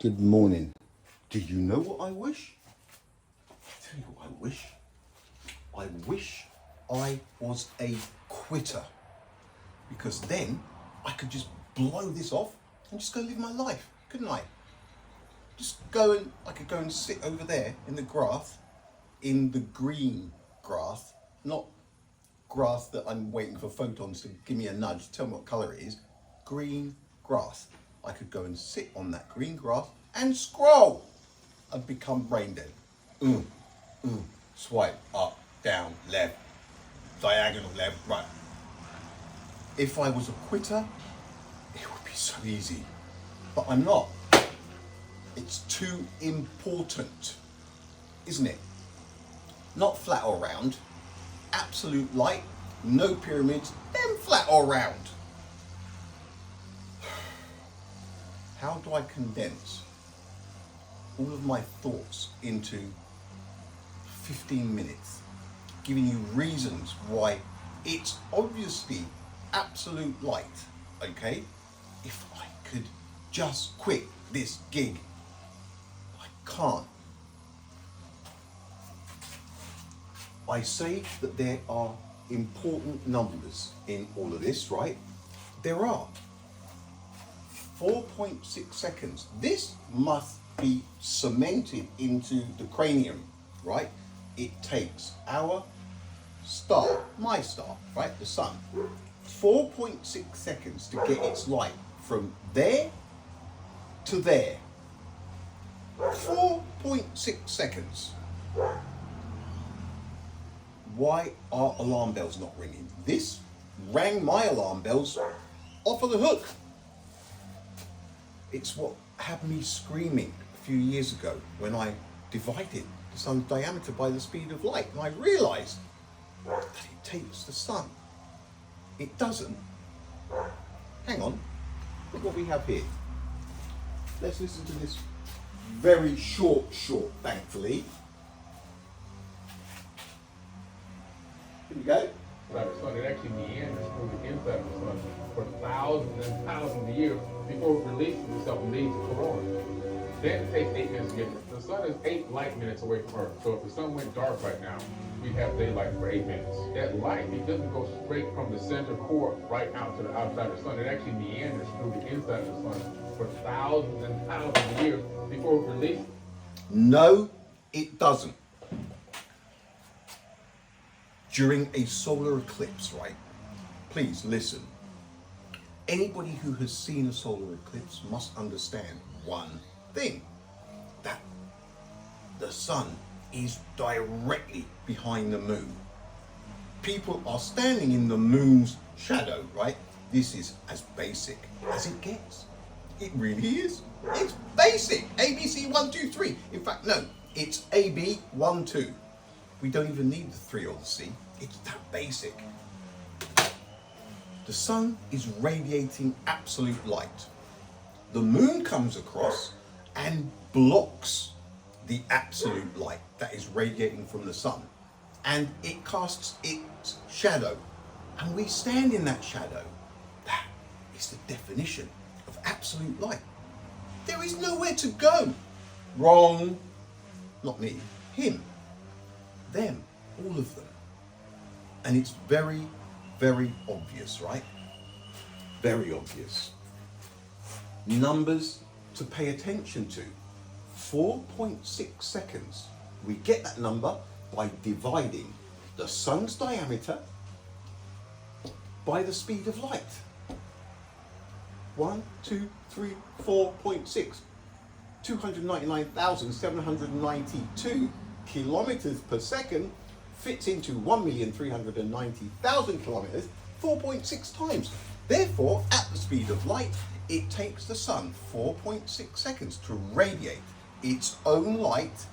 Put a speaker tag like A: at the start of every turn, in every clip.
A: Good morning. Do you know what I wish? I'll tell you what I wish. I wish I was a quitter, because then I could just blow this off and just go live my life, couldn't I? I could go and sit over there in the grass, in the green grass, not grass that I'm waiting for photons to give me a nudge, tell me what colour it is, green grass. I could go and sit on that green grass and scroll and become brain dead. Swipe up, down, left, diagonal left, right. If I was a quitter, it would be so easy, but I'm not. It's too important, isn't it? Not flat or round, absolute light, no pyramids, then flat or round. How do I condense all of my thoughts into 15 minutes, giving you reasons why it's obviously absolute light, okay? If I could just quit this gig, I can't. I say that there are important numbers in all of this, right? There are. 4.6 seconds. This must be cemented into the cranium, right? It takes our star, my star, right, the sun, 4.6 seconds to get its light from there to there. 4.6 seconds. Why are alarm bells not ringing? This rang my alarm bells off of the hook. It's what had me screaming a few years ago when I divided the sun's diameter by the speed of light, and I realised that it takes the sun. It doesn't. Hang on, look what we have here. Let's listen to this very short, thankfully. Here we go.
B: Like the sun, it actually meanders through the inside of the sun for thousands and thousands of years before it releases itself and leaves the corona. Then it takes 8 minutes to get there. The sun is 8 light minutes away from Earth. So if the sun went dark right now, we'd have daylight for 8 minutes. That light, it doesn't go straight from the center core right out to the outside of the sun. It actually meanders through the inside of the sun for thousands and thousands of years before it releases.
A: No, it doesn't. During a solar eclipse, right? Please listen. Anybody who has seen a solar eclipse must understand one thing, that the sun is directly behind the moon. People are standing in the moon's shadow, right? This is as basic as it gets. It really is. It's basic. ABC 1, 2, 3. In fact, no, it's AB 1, 2. We don't even need the 3 or the C. It's that basic. The sun is radiating absolute light. The moon comes across and blocks the absolute light that is radiating from the sun. And it casts its shadow. And we stand in that shadow. That is the definition of absolute light. There is nowhere to go. Wrong. Not me. Him. Them, all of them. And it's very, very obvious, right? Very obvious. Numbers to pay attention to. 4.6 seconds. We get that number by dividing the sun's diameter by the speed of light. 1, 2, 3, 4.6. 299,792 kilometers per second fits into 1,390,000 kilometers, 4.6 times. Therefore, at the speed of light, it takes the sun 4.6 seconds to radiate its own light,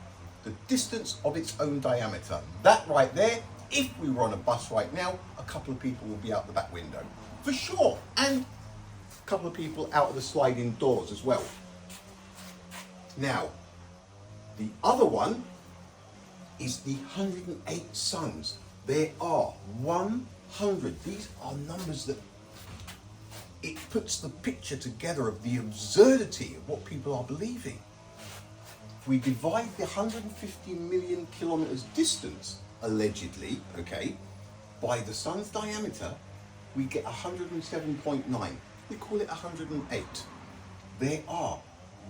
A: the distance of its own diameter. That right there, if we were on a bus right now, a couple of people will be out the back window, for sure. And a couple of people out of the sliding doors as well. Now, the other one is the 108 suns. There are 100. These are numbers that it puts the picture together of the absurdity of what people are believing. If we divide the 150 million kilometers distance, allegedly, okay, by the sun's diameter, we get 107.9. We call it 108. There are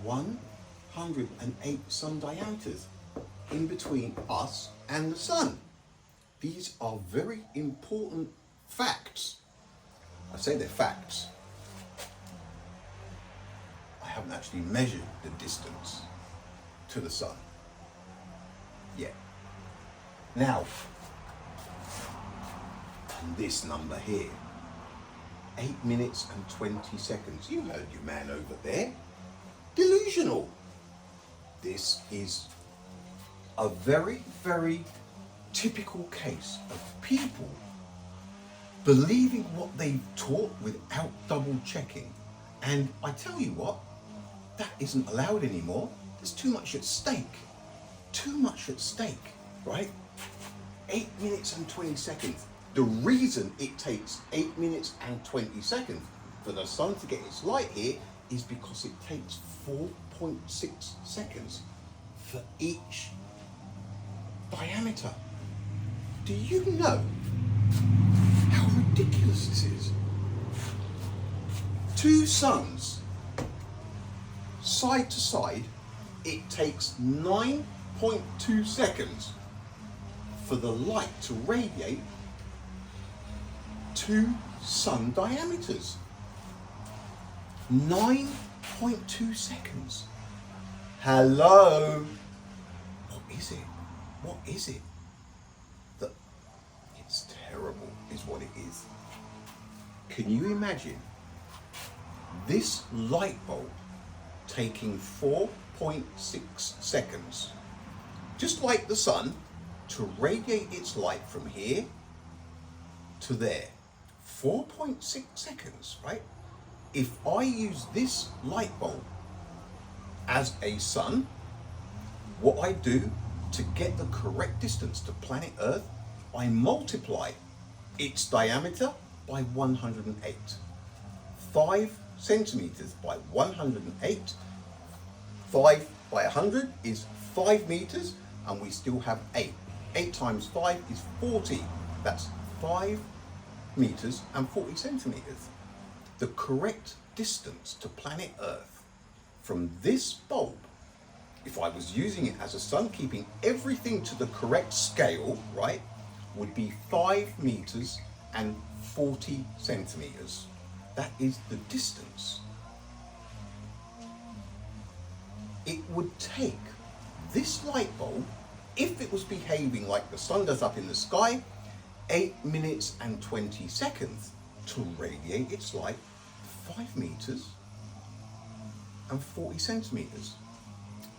A: 108 sun diameters in between us and the sun. These are very important facts. I say they're facts. I haven't actually measured the distance to the sun yet. Now, and this number here, 8 minutes and 20 seconds. You heard your man over there. Delusional. This is a very, very typical case of people believing what they've taught without double checking. And I tell you what, that isn't allowed anymore. There's too much at stake. Too much at stake, right? 8 minutes and 20 seconds. The reason it takes 8 minutes and 20 seconds for the sun to get its light here is because it takes 4.6 seconds for each diameter. Do you know how ridiculous this is? Two suns, side to side, it takes 9.2 seconds for the light to radiate 2 sun diameters. 9.2 seconds. Hello? What is it? What is it? It's terrible, is what it is. Can you imagine this light bulb taking 4.6 seconds, just like the sun, to radiate its light from here to there? 4.6 seconds, right? If I use this light bulb as a sun, what I do to get the correct distance to planet Earth, I multiply its diameter by 108. 5 centimeters by 108. 5 by 100 is 5 meters, and we still have 8. 8 times 5 is 40. That's 5 meters and 40 centimeters. The correct distance to planet Earth from this bulb, if I was using it as a sun, keeping everything to the correct scale, right, would be 5 meters and 40 centimeters. That is the distance. It would take this light bulb, if it was behaving like the sun does up in the sky, 8 minutes and 20 seconds to radiate its light 5 meters and 40 centimeters,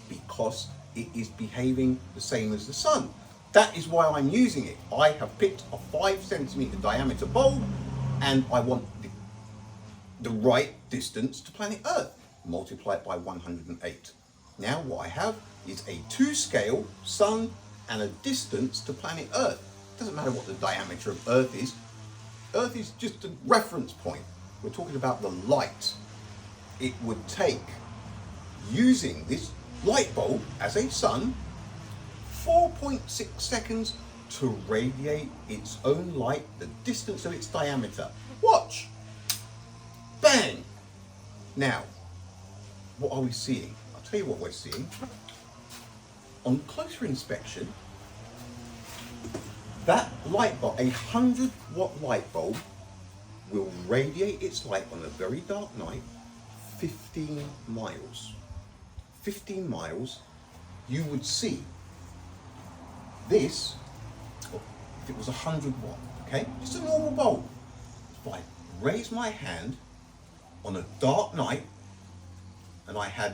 A: because it is behaving the same as the sun. That is why I'm using it. I have picked a 5 centimeter diameter bulb, and I want the right distance to planet Earth. Multiply it by 108. Now what I have is a 2 scale sun and a distance to planet Earth. Doesn't matter what the diameter of Earth is. Earth is just a reference point. We're talking about the light it would take, using this light bulb as a sun, 4.6 seconds to radiate its own light the distance of its diameter. Watch. Bang. Now, what are we seeing? I'll tell you what we're seeing. On closer inspection, that light bulb, a 100-watt light bulb, will radiate its light on a very dark night 15 miles. 15 miles, you would see this, if it was 100 watt, okay? Just a normal bulb. If I raise my hand on a dark night and I had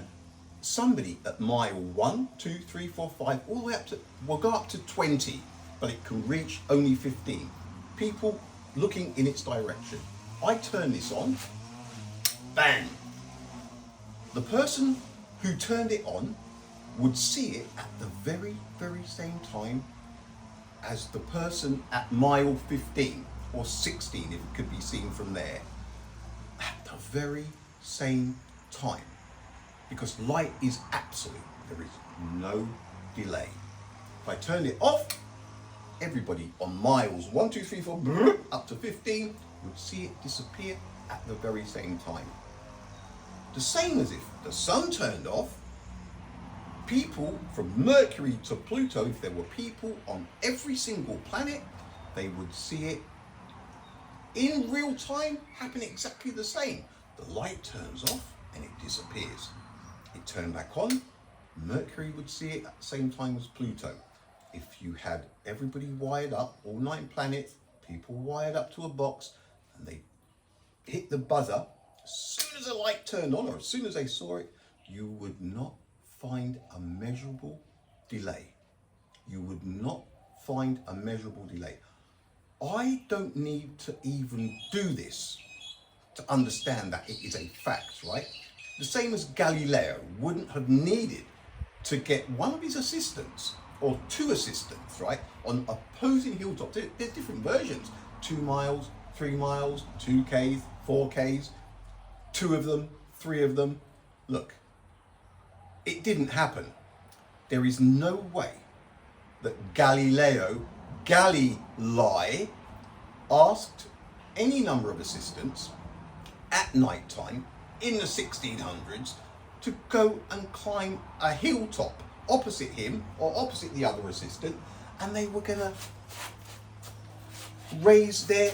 A: somebody at mile 1, 2, 3, 4, 5, all the way up to, will go up to 20, but it can reach only 15. People looking in its direction. I turn this on, bang. The person who turned it on would see it at the very, very same time as the person at mile 15 or 16, if it could be seen from there. At the very same time, because light is absolute. There is no delay. If I turn it off, everybody on miles 1, 2, 3, 4 up to 15 would see it disappear at the very same time. The same as if the sun turned off, people from Mercury to Pluto, if there were people on every single planet, they would see it in real time happen exactly the same. The light turns off and it disappears. It turned back on, Mercury would see it at the same time as Pluto. If you had everybody wired up, all 9 planets, people wired up to a box, and they hit the buzzer, as soon as the light turned on, or as soon as they saw it, you would not find a measurable delay. You would not find a measurable delay. I don't need to even do this to understand that it is a fact, right? The same as Galileo wouldn't have needed to get one of his assistants, or 2 assistants, right, on opposing hilltops. There's different versions, 2 miles, 3 miles, 2Ks, 4Ks, 2 of them, 3 of them. Look, it didn't happen. There is no way that Galilei asked any number of assistants at night time in the 1600s to go and climb a hilltop opposite him or opposite the other assistant, and they were going to raise their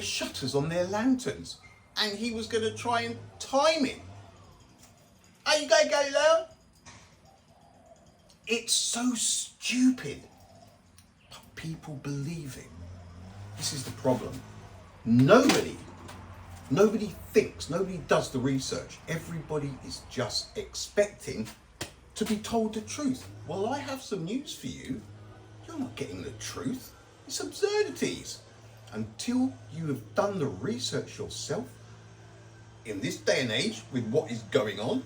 A: shutters on their lanterns, and he was going to try and time it. Are you going, Galileo? It's so stupid, but people believe it. This is the problem. Nobody thinks, nobody does the research. Everybody is just expecting to be told the truth. Well, I have some news for you. You're not getting the truth. It's absurdities. Until you have done the research yourself, in this day and age, with what is going on,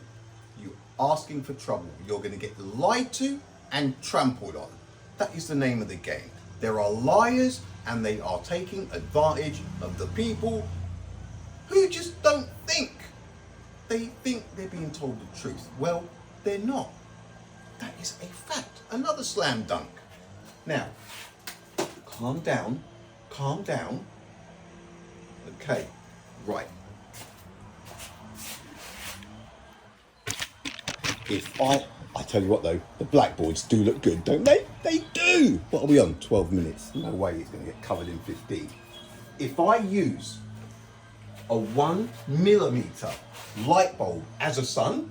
A: you're asking for trouble. You're going to get lied to and trampled on. That is the name of the game. There are liars, and they are taking advantage of the people who just don't think. They think they're being told the truth. Well, they're not. That is a fact. Another slam dunk. Now, calm down. Calm down. Okay, right. If I tell you what though, the blackboards do look good, don't they? They do! What are we on? 12 minutes. No way it's going to get covered in 15. If I use a 1mm light bulb as a sun,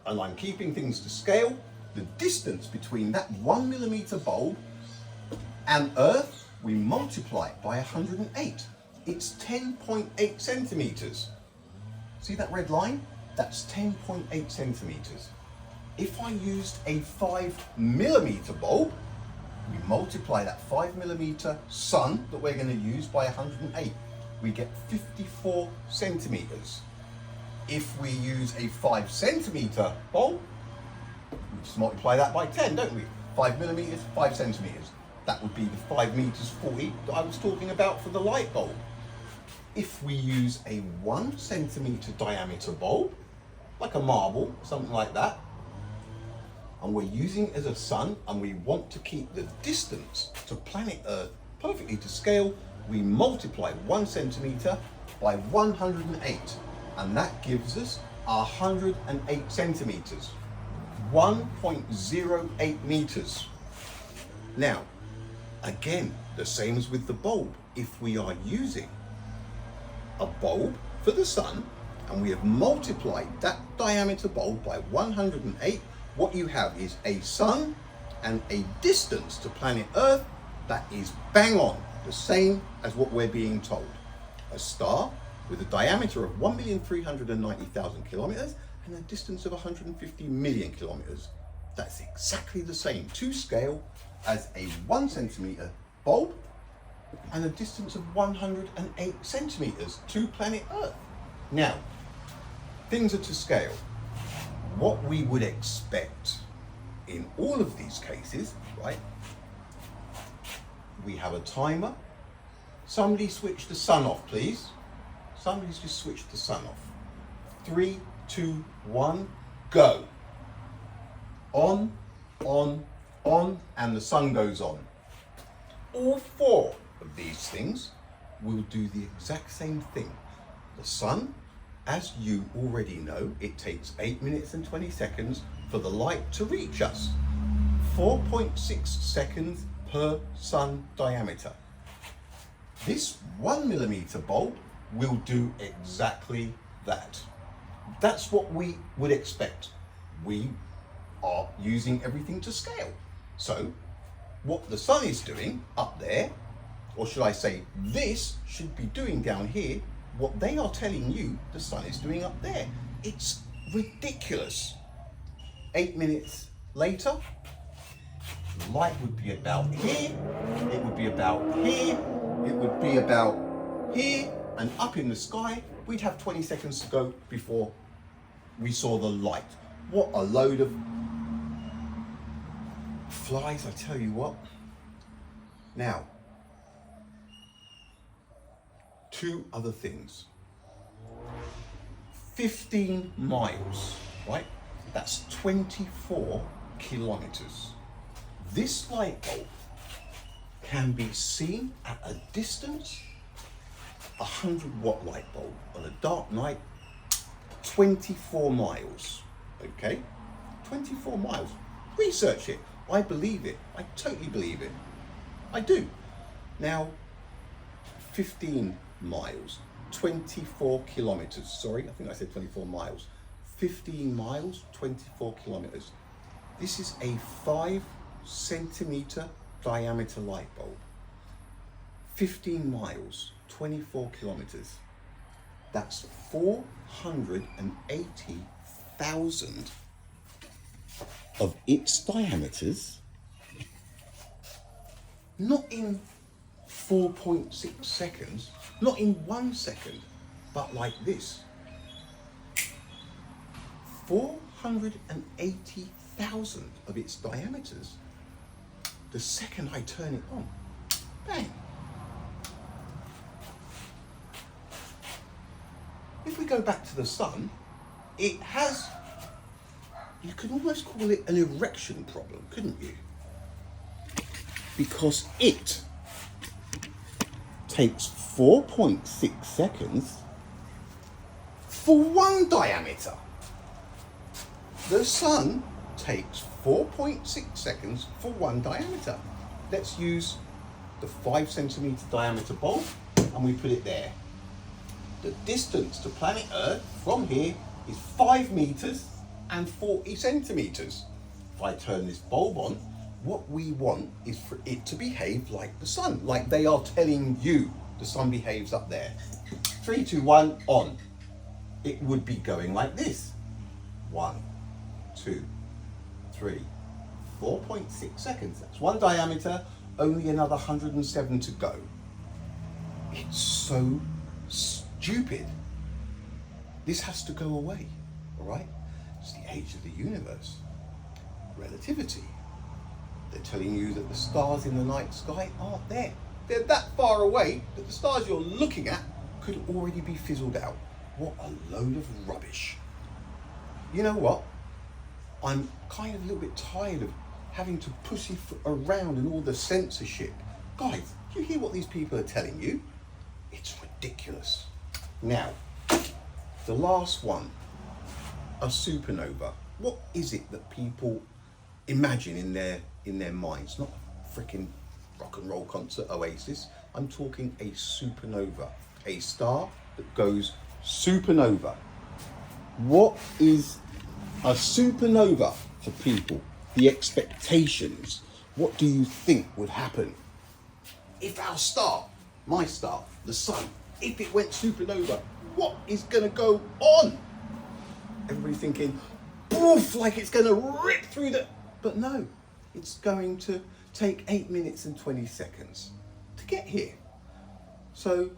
A: and I'm keeping things to scale, the distance between that 1mm bulb and Earth, we multiply it by 108. It's 10.8 centimeters. See that red line? That's 10.8 centimeters. If I used a 5mm bulb, we multiply that 5mm sun that we're going to use by 108. We get 54 centimeters. If we use a 5cm bulb, we just multiply that by 10, don't we? 5mm, 5 centimeters. That would be the 5 meters 40 that I was talking about for the light bulb. If we use a 1cm diameter bulb, like a marble, something like that, and we're using it as a sun, and we want to keep the distance to planet Earth perfectly to scale, we multiply 1 centimeter by 108, and that gives us 108 centimeters, 1.08 meters. Now, again, the same as with the bulb. If we are using a bulb for the sun, and we have multiplied that diameter bulb by 108, what you have is a sun and a distance to planet Earth that is bang on the same as what we're being told. A star with a diameter of 1,390,000 kilometers and a distance of 150 million kilometers. That's exactly the same to scale as a 1 centimeter bulb and a distance of 108 centimeters to planet Earth. Now, things are to scale. What we would expect in all of these cases, right? We have a timer. Somebody switch the sun off, please. Somebody's just switched the sun off. 3, 2, 1, go. On, and the sun goes on. All 4 of these things will do the exact same thing. The sun, as you already know, it takes 8 minutes and 20 seconds for the light to reach us. 4.6 seconds per sun diameter. This 1mm bulb will do exactly that. That's what we would expect. We are using everything to scale. So what the sun is doing up there, or should I say this should be doing down here, what they are telling you the sun is doing up there. It's ridiculous. 8 minutes later, the light would be about here, it would be about here, it would be about here, and up in the sky. We'd have 20 seconds to go before we saw the light. What a load of flies, I tell you what. Now, 2 other things. 15 miles, right? That's 24 kilometers. This light bulb can be seen at a distance, 100-watt light bulb on a dark night, 24 miles, okay? 24 miles. Research it. I believe it. I totally believe it. I do. Now, 15 miles, 24 kilometers. Sorry, I think I said 24 miles. 15 miles, 24 kilometers. This is a 5-centimeter diameter light bulb. 15 miles, 24 kilometers. That's 480,000 of its diameters, not in 4.6 seconds, not in 1 second, but like this. 480,000 of its diameters. The second I turn it on, bang. If we go back to the sun, it has, you could almost call it an erection problem, couldn't you? Because it takes 4.6 seconds for 1 diameter. The sun takes 4.6 seconds for 1 diameter. Let's use the 5-centimeter diameter bulb and we put it there. The distance to planet Earth from here is 5 meters and 40 centimeters. If I turn this bulb on, what we want is for it to behave like the sun, like they are telling you the sun behaves up there. 3, 2, 1, on. It would be going like this. 1, 2, 3, 4.6 seconds. That's 1 diameter, only another 107 to go. It's so stupid. This has to go away, all right? It's the age of the universe. Relativity. They're telling you that the stars in the night sky aren't there. They're that far away that the stars you're looking at could already be fizzled out. What a load of rubbish. You know what? I'm kind of a little bit tired of having to pussyfoot around and all the censorship. Guys, do you hear what these people are telling you? It's ridiculous. Now, the last one, a supernova. What is it that people imagine in their minds? Not a freaking rock and roll concert Oasis. I'm talking a supernova, a star that goes supernova. What is a supernova for people? The expectations. What do you think would happen if our star, my star, the sun, if it went supernova? What is going to go on? Everybody thinking, poof, like it's going to rip through the... But no, it's going to take 8 minutes and 20 seconds to get here. So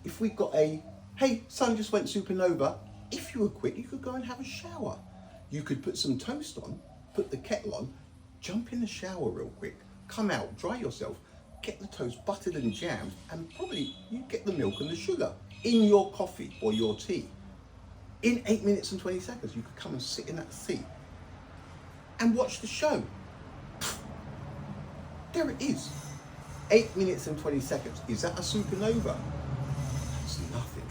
A: if we got a, hey, sun just went supernova, if you were quick, you could go and have a shower. You could put some toast on, put the kettle on, jump in the shower real quick, come out, dry yourself, get the toast buttered and jammed, and probably you get the milk and the sugar in your coffee or your tea. In 8 minutes and 20 seconds, you could come and sit in that seat and watch the show. There it is. 8 minutes and 20 seconds. Is that a supernova? That's nothing.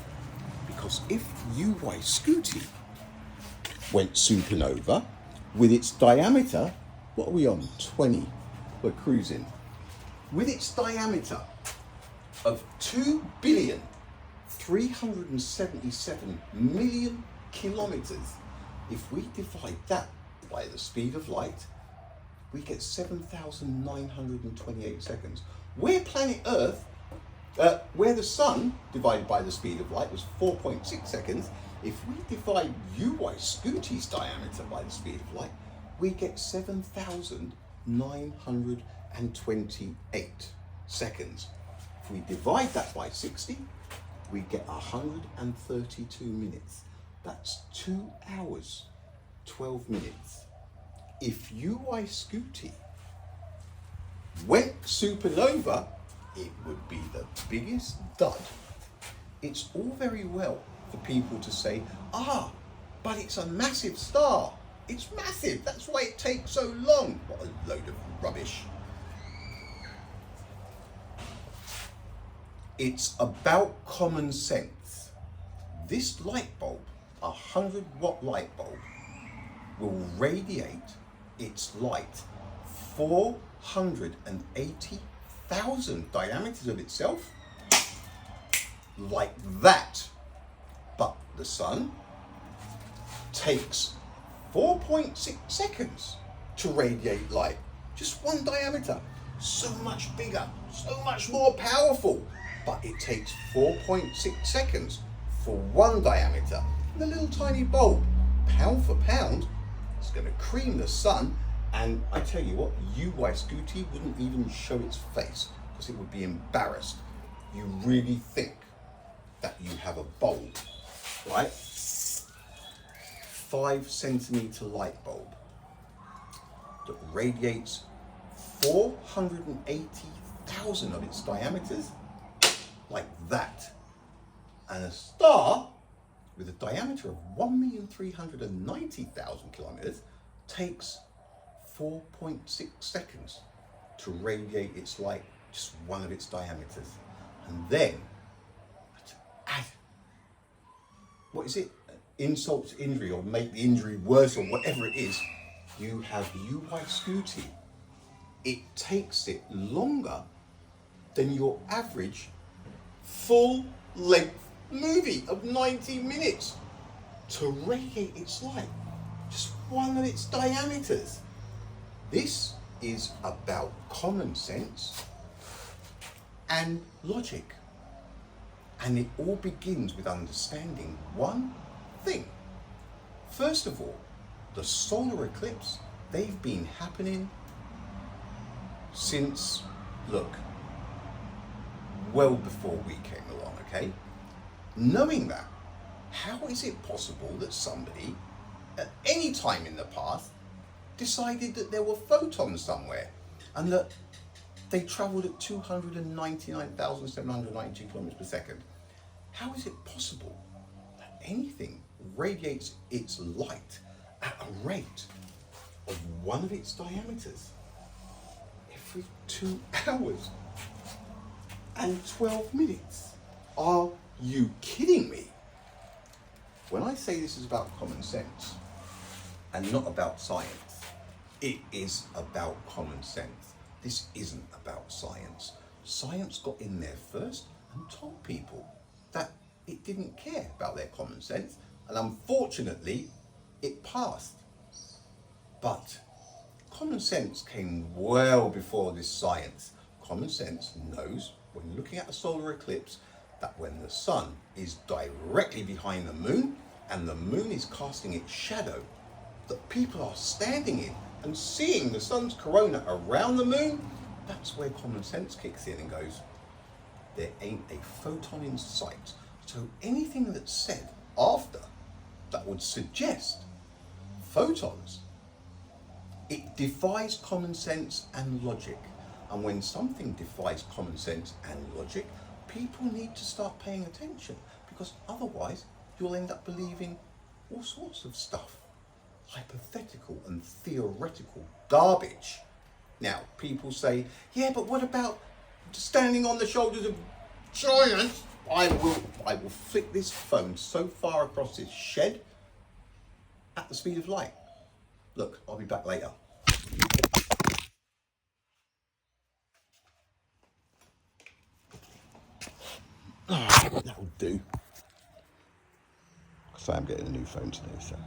A: Because if UY Scooty went supernova with its diameter, what are we on? 20. We're cruising. With its diameter of 2,377,000,000 kilometers, if we divide that by the speed of light, we get 7,928 seconds. Where planet Earth, where the sun divided by the speed of light was 4.6 seconds, if we divide UY Scooty's diameter by the speed of light, we get 7,928 seconds. If we divide that by 60, we get 132 minutes. That's 2 hours, 12 minutes. If UY Scooty went supernova, it would be the biggest dud. It's all very well for people to say, but it's a massive star. It's massive, that's why it takes so long. What a load of rubbish. It's about common sense. This light bulb, a 100-watt light bulb, will radiate its light 480,000 diameters of itself, like that. But the sun takes 4.6 seconds to radiate light. Just one diameter. So much bigger, so much more powerful. But it takes 4.6 seconds for one diameter. And the little tiny bulb, pound for pound, is going to cream the sun. And I tell you what, UY Scooty wouldn't even show its face because it would be embarrassed. You really think that you have a bulb, right? 5-centimeter light bulb that radiates 480,000 of its diameters, like that. And a star with a diameter of 1,390,000 kilometers takes 4.6 seconds to radiate its light, just one of its diameters. And then, to add, what is it? Insult to injury, or make the injury worse, or whatever it is, you have UY Scooty. It takes it longer than your average full-length movie of 90 minutes to radiate its light, just one of its diameters. This is about common sense and logic. And it all begins with understanding one thing. First of all, the solar eclipse, they've been happening since, look, well before we came along, okay? Knowing that, how is it possible that somebody at any time in the past decided that there were photons somewhere and that they traveled at 299,792 kilometers per second? How is it possible that anything radiates its light at a rate of one of its diameters every 2 hours and 12 minutes? Are you kidding me? When I say this is about common sense and not about science, it is about common sense. This isn't about science. Science got in there first and told people that it didn't care about their common sense, and unfortunately it passed. But common sense came well before this science. Common sense knows, when looking at a solar eclipse, that when the sun is directly behind the moon and the moon is casting its shadow, that people are standing in and seeing the sun's corona around the moon. That's where common sense kicks in and goes, there ain't a photon in sight. So anything that's said after that would suggest photons, it defies common sense and logic. And when something defies common sense and logic, people need to start paying attention, because otherwise you'll end up believing all sorts of stuff. Hypothetical and theoretical garbage. Now, people say, yeah, but what about standing on the shoulders of giants? I will flick this phone so far across this shed at the speed of light. Look, I'll be back later. That'll do. So I'm getting a new phone today, so.